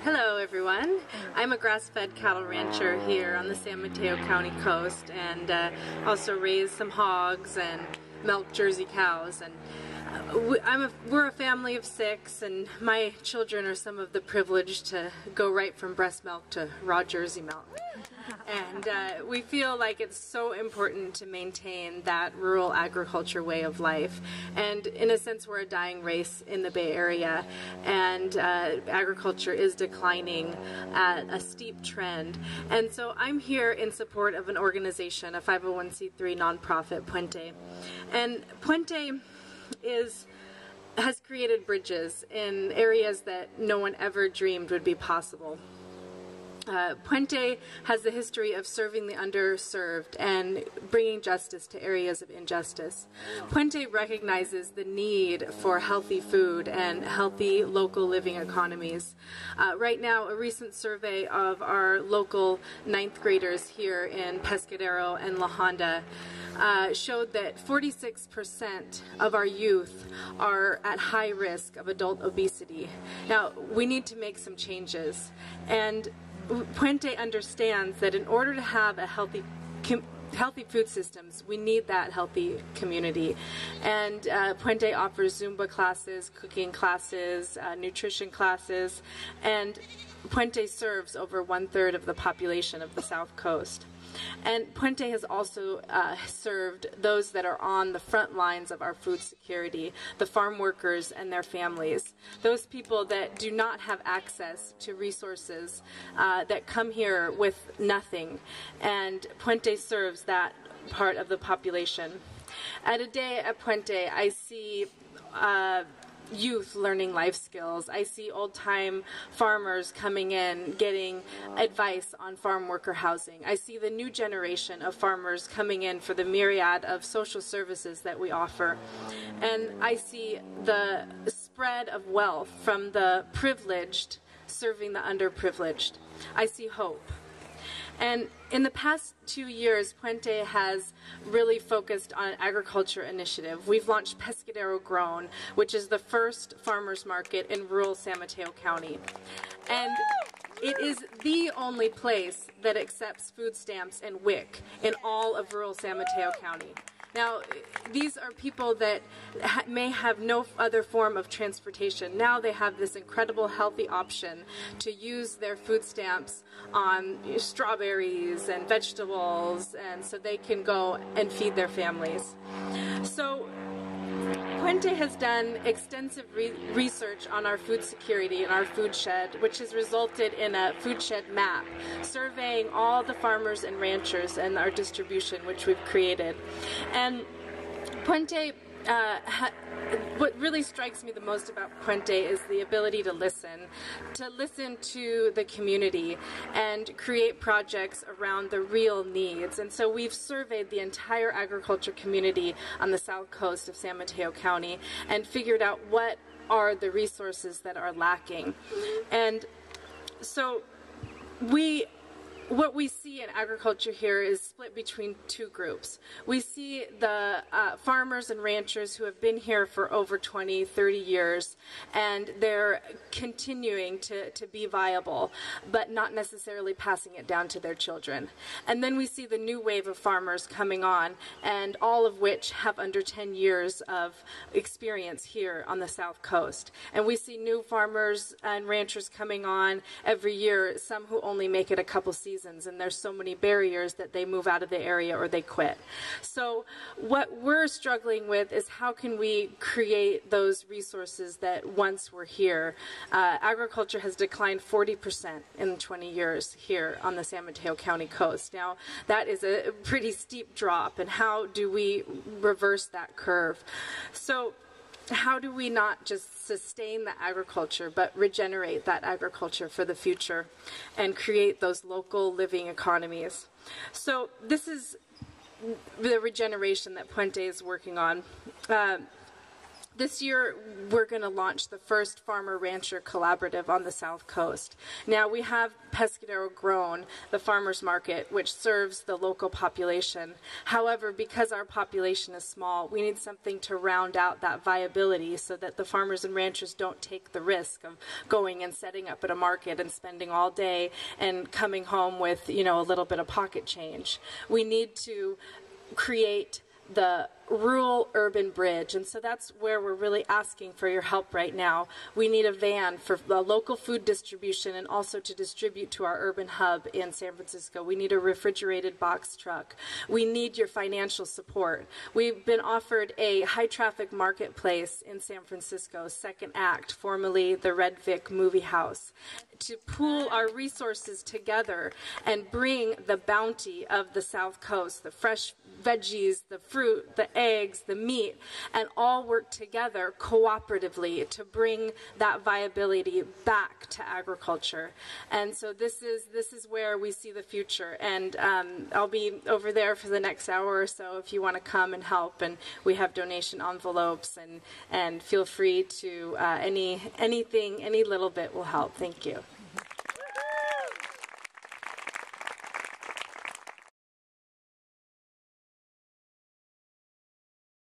Hello everyone. I'm a grass-fed cattle rancher here on the San Mateo County coast, and also raise some hogs and milk Jersey cows. And we're a family of 6, and my children are some of the privileged to go right from breast milk to raw Jersey milk. And we feel like it's so important to maintain that rural agriculture way of life. And in a sense, we're a dying race in the Bay Area, and agriculture is declining at a steep trend. And so I'm here in support of an organization, a 501c3 nonprofit, Puente. And Puente has created bridges in areas that no one ever dreamed would be possible. Puente has the history of serving the underserved and bringing justice to areas of injustice. Puente recognizes the need for healthy food and healthy local living economies. Right now, a recent survey of our local 9th graders here in Pescadero and La Honda showed that 46% of our youth are at high risk of adult obesity. Now, we need to make some changes, and Puente understands that in order to have a healthy food systems, we need that healthy community. And Puente offers Zumba classes, cooking classes, nutrition classes, and Puente serves over 1/3 of the population of the South Coast. And Puente has also served those that are on the front lines of our food security, the farm workers and their families, those people that do not have access to resources, that come here with nothing. And Puente serves that part of the population. At a day at Puente, I see youth learning life skills. I see old-time farmers coming in, getting advice on farm worker housing. I see the new generation of farmers coming in for the myriad of social services that we offer. And I see the spread of wealth from the privileged serving the underprivileged. I see hope. And in the past 2 years, Puente has really focused on an agriculture initiative. We've launched Pescadero Grown, which is the first farmers market in rural San Mateo County. And it is the only place that accepts food stamps and WIC in all of rural San Mateo County. Now, these are people that may have no other form of transportation. Now they have this incredible healthy option to use their food stamps on strawberries and vegetables, and so they can go and feed their families. So Puente has done extensive research on our food security and our food shed, which has resulted in a food shed map, surveying all the farmers and ranchers and our distribution, which we've created. And Puente, what really strikes me the most about Puente is the ability to listen to the community and create projects around the real needs. And so we've surveyed the entire agriculture community on the south coast of San Mateo County and figured out what are the resources that are lacking. And so what we see in agriculture here is split between 2 groups. We see the farmers and ranchers who have been here for over 20, 30 years, and they're continuing to be viable, but not necessarily passing it down to their children. And then we see the new wave of farmers coming on, and all of which have under 10 years of experience here on the South Coast. And we see new farmers and ranchers coming on every year, some who only make it a couple seasons, and there's so many barriers that they move out of the area or they quit. So what we're struggling with is how can we create those resources that once were here. Agriculture has declined 40% in 20 years here on the San Mateo County coast. Now, that is a pretty steep drop, and how do we reverse that curve? So how do we not just sustain the agriculture, but regenerate that agriculture for the future and create those local living economies? So this is the regeneration that Puente is working on. This year, we're going to launch the first farmer-rancher collaborative on the South Coast. Now, we have Pescadero Grown, the farmers market, which serves the local population. However, because our population is small, we need something to round out that viability so that the farmers and ranchers don't take the risk of going and setting up at a market and spending all day and coming home with, you know, a little bit of pocket change. We need to create the rural-urban bridge, and so that's where we're really asking for your help right now. We need a van for local food distribution and also to distribute to our urban hub in San Francisco. We need a refrigerated box truck. We need your financial support. We've been offered a high-traffic marketplace in San Francisco, Second Act, formerly the Red Vic Movie House, to pool our resources together and bring the bounty of the South Coast, the fresh veggies, the fruit, the eggs, the meat, and all work together cooperatively to bring that viability back to agriculture. And so this is where we see the future. And I'll be over there for the next hour or so if you want to come and help. And we have donation envelopes, and feel free to any little bit will help. Thank you.